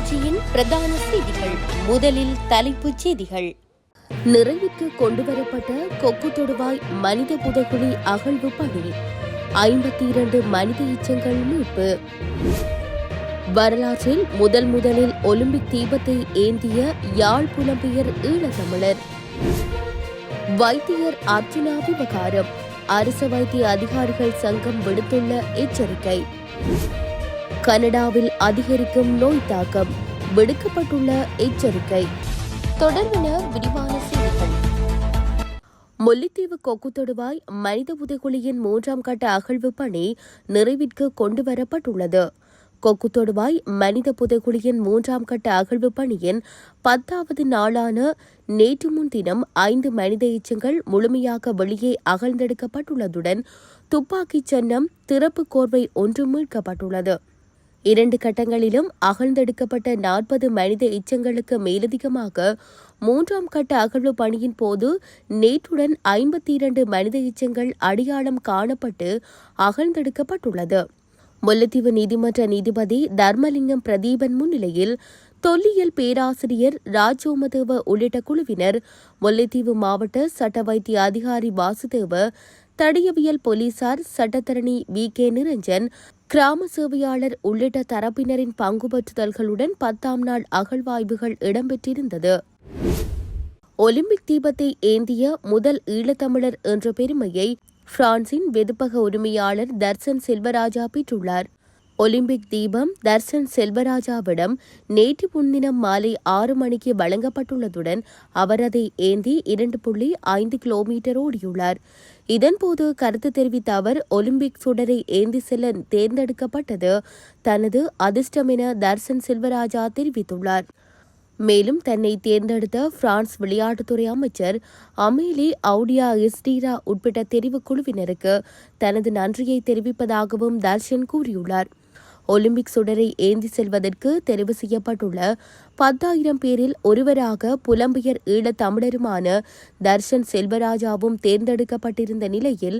தொலைக்காட்சியின் பிரதான செய்திகள். முதலில் தலைப்புச் செய்திகள். நிறைவுக்கு கொண்டுவரப்பட்ட கொக்கு தொடுவாய் மனித புதைகுழி அகழ்வு பணி. 52 மனித எச்சங்கள் மீட்பு. வரலாற்றில் முதலில் ஒலிம்பிக் தீபத்தை ஏந்திய யாழ் புலம்பெயர் ஈழத்தமிழர். வைத்தியர் அர்ஜுனா விவகாரம். அரசு வைத்திய அதிகாரிகள் சங்கம் விடுத்துள்ள எச்சரிக்கை. கனடாவில் அதிகரிக்கும் நோய் தாக்கம், விடுக்கப்பட்டுள்ள எச்சரிக்கை. தொடர்பான விரிவான செய்திகள். முல்லைத்தீவு கொக்கு தொடுவாய் மனித புதைகுழியின் 3ஆம் கட்ட அகழ்வு பணி நிறைவிற்கு கொண்டுவரப்பட்டுள்ளது. கொக்கு தொடுவாய் மனித புதைகுழியின் 3ஆம் கட்ட அகழ்வு பணியின் 10வது நாளான நேற்று முன்தினம் 5 மனித எச்சங்கள் முழுமையாக வெளியே அகழ்ந்தெடுக்கப்பட்டுள்ளதுடன் துப்பாக்கிச் சின்னம், திறப்பு கோர்வை ஒன்று மீட்கப்பட்டுள்ளது. 2 கட்டங்களிலும் அகழ்ந்தெடுக்கப்பட்ட 40 மனித எச்சங்களுக்கு மேலதிகமாக 3ஆம் கட்ட அகழ்வு பணியின் போது நேற்றுடன் 52 மனித எச்சங்கள் அடையாளம் காணப்பட்டு அகழ்ந்தெடுக்கப்பட்டுள்ளது. முல்லைத்தீவு நீதிமன்ற நீதிபதி தர்மலிங்கம் பிரதீபன் முன்னிலையில் தொல்லியல் பேராசிரியர் ராஜோமதேவ உள்ளிட்ட குழுவினர், முல்லைத்தீவு மாவட்ட சட்ட வைத்திய அதிகாரி வாசுதேவ, தடயவியல் போலீசார், சட்டத்தரணி வி.கே. நிரஞ்சன், கிராம சேவையாளர் உள்ளிட்ட தரப்பினரின் பங்குபற்றுதல்களுடன் 10ஆம் நாள் அகழ்வாய்வுகள் இடம்பெற்றிருந்தது. ஒலிம்பிக் தீபத்தை ஏந்திய முதல் ஈழத்தமிழர் என்ற பெருமையை பிரான்சின் வெதுப்பக உரிமையாளர் தர்சன் செல்வராஜா பெற்றுள்ளார். ஒலிம்பிக் தீபம் தர்சன் செல்வராஜாவிடம் நேற்று முன்தினம் மாலை 6 மணிக்கு வழங்கப்பட்டுள்ளதுடன் அவர் அதை ஏந்தி 2.5 கிலோமீட்டர் ஓடியுள்ளார். இதன்போது கருத்து தெரிவித்த அவர், ஒலிம்பிக் சுடரை ஏந்தி செல்ல தேர்ந்தெடுக்கப்பட்டது தனது அதிர்ஷ்டம் என தர்சன் செல்வராஜா தெரிவித்துள்ளார். மேலும் தன்னை தேர்ந்தெடுத்த பிரான்ஸ் விளையாட்டுத்துறை அமைச்சர் அமேலி அவுடியா எஸ்டீரா உட்பட்ட தெரிவுக் குழுவினருக்கு தனது நன்றியை தெரிவிப்பதாகவும் தர்ஷன் கூறியுள்ளார். ஒலிம்பிக் சுடரை ஏந்தி செல்வதற்கு தெரிவு செய்யப்பட்டுள்ள 10,000 பேரில் ஒருவராக புலம்பெயர் ஈழத் தமிழருமான தர்ஷன் செல்வராஜாவும் தேர்ந்தெடுக்கப்பட்டிருந்த நிலையில்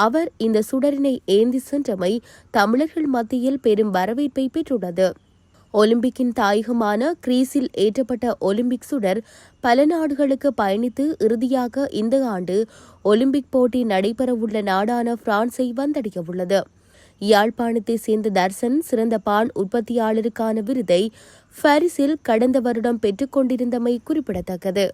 அவர் இந்த சுடரினை ஏந்தி சென்றமை தமிழர்கள் மத்தியில் பெரும் வரவேற்பை பெற்றுள்ளது. ஒலிம்பிக்கின் தாயகமான கிரீஸில் ஏற்றப்பட்ட ஒலிம்பிக் சுடர் பல நாடுகளுக்கு பயணித்து இறுதியாக இந்த ஆண்டு ஒலிம்பிக் போட்டி நடைபெறவுள்ள நாடான பிரான்ஸை வந்தடையவுள்ளது. யாழ்ப்பாணத்தை சேர்ந்த தர்சன் சிறந்த பான் உற்பத்தியாளருக்கான விருதை பாரிஸில் கடந்த வருடம் பெற்றுக் கொண்டிருந்தமை குறிப்பிடத்தக்கது.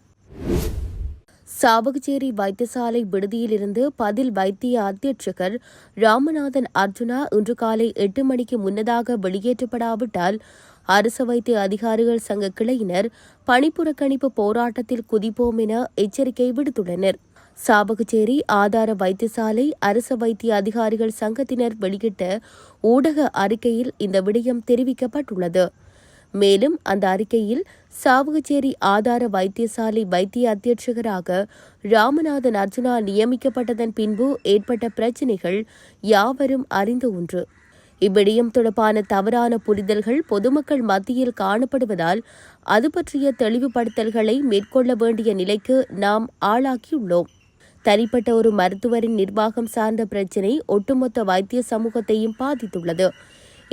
சாவகச்சேரி வைத்தியசாலை விடுதியிலிருந்து பதில் வைத்திய அத்தியட்சகர் ராமநாதன் அர்ஜுனா இன்று காலை 8 மணிக்கு முன்னதாக வெளியேற்றப்படாவிட்டால் அரசு வைத்திய அதிகாரிகள் சங்க கிளையினர் பணிப்புறக்கணிப்பு போராட்டத்தில் குதிப்போம் என எச்சரிக்கை விடுத்துள்ளனர். சாவகச்சேரி ஆதார வைத்தியசாலை அரசு வைத்திய அதிகாரிகள் சங்கத்தினர் வெளியிட்ட ஊடக அறிக்கையில் இந்த விடயம் தெரிவிக்கப்பட்டுள்ளது. மேலும் அந்த அறிக்கையில் சாவகச்சேரி ஆதார வைத்தியசாலை வைத்திய அத்தியட்சகராக ராமநாதன் அர்ஜுனா நியமிக்கப்பட்டதன் பின்பு ஏற்பட்ட பிரச்சினைகள் யாவரும் அறிந்த ஒன்று. இவ்விடயம் தொடர்பான தவறான புரிதல்கள் பொதுமக்கள் மத்தியில் காணப்படுவதால் அது பற்றிய தெளிவுபடுத்தல்களை மேற்கொள்ள வேண்டிய நிலைக்கு நாம் ஆளாக்கியுள்ளோம். தனிப்பட்ட ஒரு மருத்துவரின் நிர்வாகம் சார்ந்த பிரச்சினை ஒட்டுமொத்த வைத்திய சமூகத்தையும் பாதித்துள்ளது.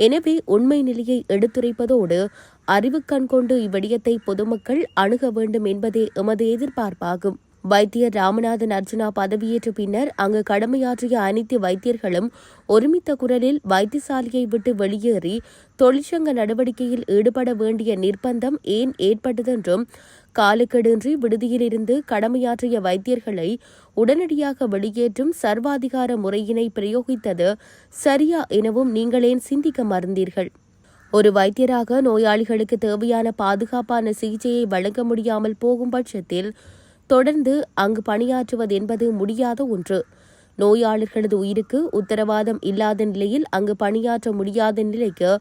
எனவே உண்மை நிலையை எடுத்துரைப்பதோடு அறிவுக்கண் கொண்டு இவ்விடயத்தை பொதுமக்கள் அணுக வேண்டும் என்பதே எமது எதிர்பார்ப்பாகும். வைத்தியர் ராமநாதன் அர்ஜுனா பதவியேற்ற பின்னர் அங்கு கடமையாற்றிய அனைத்து வைத்தியர்களும் ஒருமித்த குரலில் வைத்தியசாலையை விட்டு வெளியேறி தொழிற்சங்க நடவடிக்கையில் ஈடுபட வேண்டிய நிர்பந்தம் ஏன் ஏற்பட்டதென்றும், காலக்கெடின்றி விடுதியிலிருந்து கடமையாற்றிய வைத்தியர்களை உடனடியாக வெளியேற்றும் சர்வாதிகார முறையினை பிரயோகித்தது சரியா எனவும் நீங்கள் ஏன் சிந்திக்க மறந்தீர்கள்? ஒரு வைத்தியராக நோயாளிகளுக்கு தேவையான பாதுகாப்பான சிகிச்சையை வழங்க முடியாமல் போகும் பட்சத்தில் தொடர்ந்து அங்கு பணியாற்றுவது என்பது முடியாத ஒன்று. நோயாளர்களது உயிருக்கு உத்தரவாதம் இல்லாத நிலையில் அங்கு பணியாற்ற முடியாத நிலைக்கு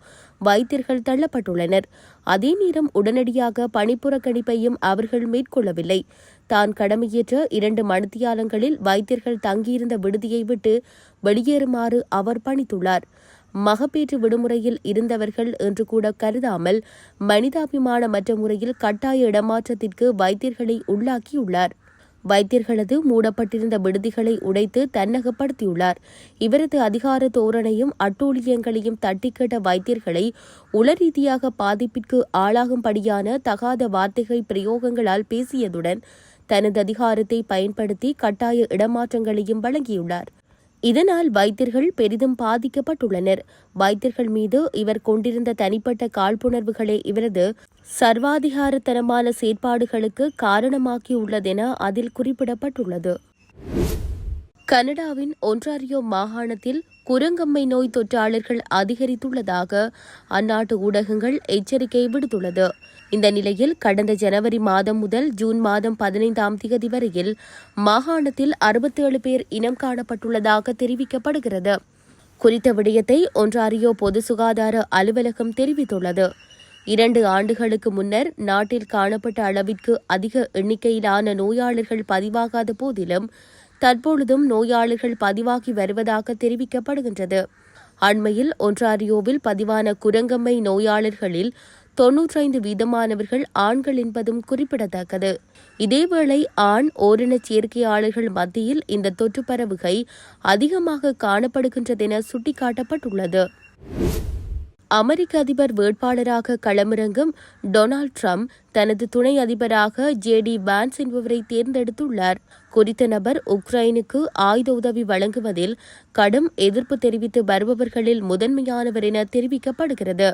வைத்தியர்கள் தள்ளப்பட்டுள்ளனர். அதே நேரம் உடனடியாக பணிப்புறக்கணிப்பையும் அவர்கள் மேற்கொள்ளவில்லை. தான் கடமையேற்ற 2 மணித்தியாலங்களில் வைத்தியர்கள் தங்கியிருந்த விடுதியை விட்டு வெளியேறுமாறு அவர் பணித்துள்ளார். மகப்பேற்று விடுமுறையில் இருந்தவர்கள் என்று கூட கருதாமல் மனிதாபிமானமற்ற முறையில் கட்டாய இடமாற்றத்திற்கு வைத்தியர்களை உள்ளாக்கியுள்ளார். வைத்தியர்களது மூடப்பட்டிருந்த விடுதிகளை உடைத்து தன்னகப்படுத்தியுள்ளார். இவரது அதிகார தோரணையும் அட்டூழியங்களையும் தட்டிக்கேட்ட வைத்தியர்களை உளரீதியாக பாதிப்பிற்கு ஆளாகும்படியான தகாத வார்த்தைகள் பிரயோகங்களால் பேசியதுடன் தனது அதிகாரத்தை பயன்படுத்தி கட்டாய இடமாற்றங்களையும் வழங்கியுள்ளார். இதனால் வைத்தியர்கள் பெரிதும் பாதிக்கப்பட்டுள்ளனர். வைத்தியர்கள் மீது இவர் கொண்டிருந்த தனிப்பட்ட காழ்ப்புணர்வுகளே இவரது சர்வாதிகாரத்தனமான செயற்பாடுகளுக்கு காரணமாகியுள்ளதென அதில் குறிப்பிடப்பட்டுள்ளது. கனடாவின் ஒன்றாரியோ மாகாணத்தில் குரங்கம்மை நோய் தொற்றாளர்கள் அதிகரித்துள்ளதாக அந்நாட்டு ஊடகங்கள் எச்சரிக்கை விடுத்துள்ளது. இந்த நிலையில் கடந்த ஜனவரி மாதம் முதல் ஜூன் மாதம் 15ஆம் தேதி வரையில் மாகாணத்தில் 67 பேர் இனம் காணப்பட்டுள்ளதாக தெரிவிக்கப்படுகிறது. குறித்த விடயத்தை ஒன்றாரியோ பொது சுகாதார அலுவலகம் தெரிவித்துள்ளது. 2 ஆண்டுகளுக்கு முன்னர் நாட்டில் காணப்பட்ட அளவிற்கு அதிக எண்ணிக்கையிலான நோயாளர்கள் பதிவாகாத போதிலும் தற்பொழுதும் நோயாளர்கள் பதிவாகி வருவதாக தெரிவிக்கப்படுகின்றது. அண்மையில் ஒன்றாரியோவில் பதிவான குரங்கம்மை நோயாளர்களில் 95% ஆண்கள் என்பதும் குறிப்பிடத்தக்கது. இதேவேளை ஆண் ஓரின சேர்க்கையாளர்கள் மத்தியில் இந்த தொற்று பரவுகை அதிகமாக காணப்படுகின்றதென சுட்டிக்காட்டப்பட்டுள்ளது. அமெரிக்க அதிபர் வேட்பாளராக களமிறங்கும் டொனால்ட் ட்ரம்ப் தனது துணை அதிபராக ஜேடி வான்ஸ் என்பவரை தேர்ந்தெடுத்துள்ளார். குறித்த நபர் உக்ரைனுக்கு ஆயுத உதவி வழங்குவதில் கடும் எதிர்ப்பு தெரிவித்து வருபவர்களில் முதன்மையானவர் என தெரிவிக்கப்படுகிறது.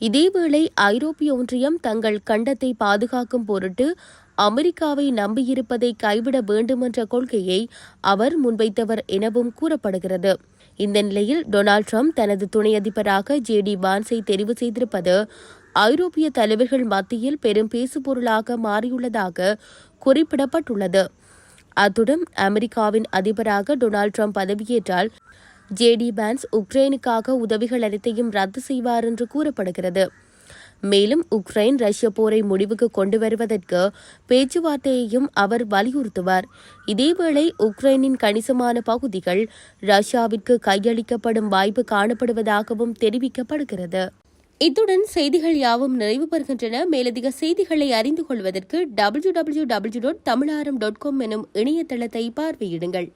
இதேவேளை ஐரோப்பிய ஒன்றியம் தங்கள் கண்டத்தை பாதுகாக்கும் பொருட்டு அமெரிக்காவை நம்பியிருப்பதை கைவிட வேண்டுமென்ற கொள்கையை அவர் முன்வைத்தவர் எனவும் கூறப்படுகிறது. இந்த நிலையில் டொனால்ட் ட்ரம்ப் தனது துணை அதிபராக ஜேடி வான்ஸை தெரிவு செய்திருப்பது ஐரோப்பிய தலைவர்கள் மத்தியில் பெரும் பேசுபொருளாக மாறியுள்ளதாக குறிப்பிடப்பட்டுள்ளது. அத்துடன் அமெரிக்காவின் அதிபராக டொனால்ட் ட்ரம்ப் பதவியேற்றால் ஜேடி வான்ஸ் உக்ரைனுக்காக உதவிகள் அனைத்தையும் ரத்து செய்வார் என்று கூறப்படுகிறது. மேலும் உக்ரைன் ரஷ்ய போரை முடிவுக்கு கொண்டு வருவதற்கு பேச்சுவார்த்தையையும் அவர் வலியுறுத்துவார். இதேவேளை உக்ரைனின் கணிசமான பகுதிகள் ரஷ்யாவிற்கு கையளிக்கப்படும் வாய்ப்பு காணப்படுவதாகவும் தெரிவிக்கப்படுகிறது. இத்துடன் செய்திகள் யாவும் நிறைவு பெறுகின்றன. மேலதிக செய்திகளை அறிந்து கொள்வதற்கு www.tamilaram.com எனும் இணையதளத்தை பார்வையிடுங்கள்.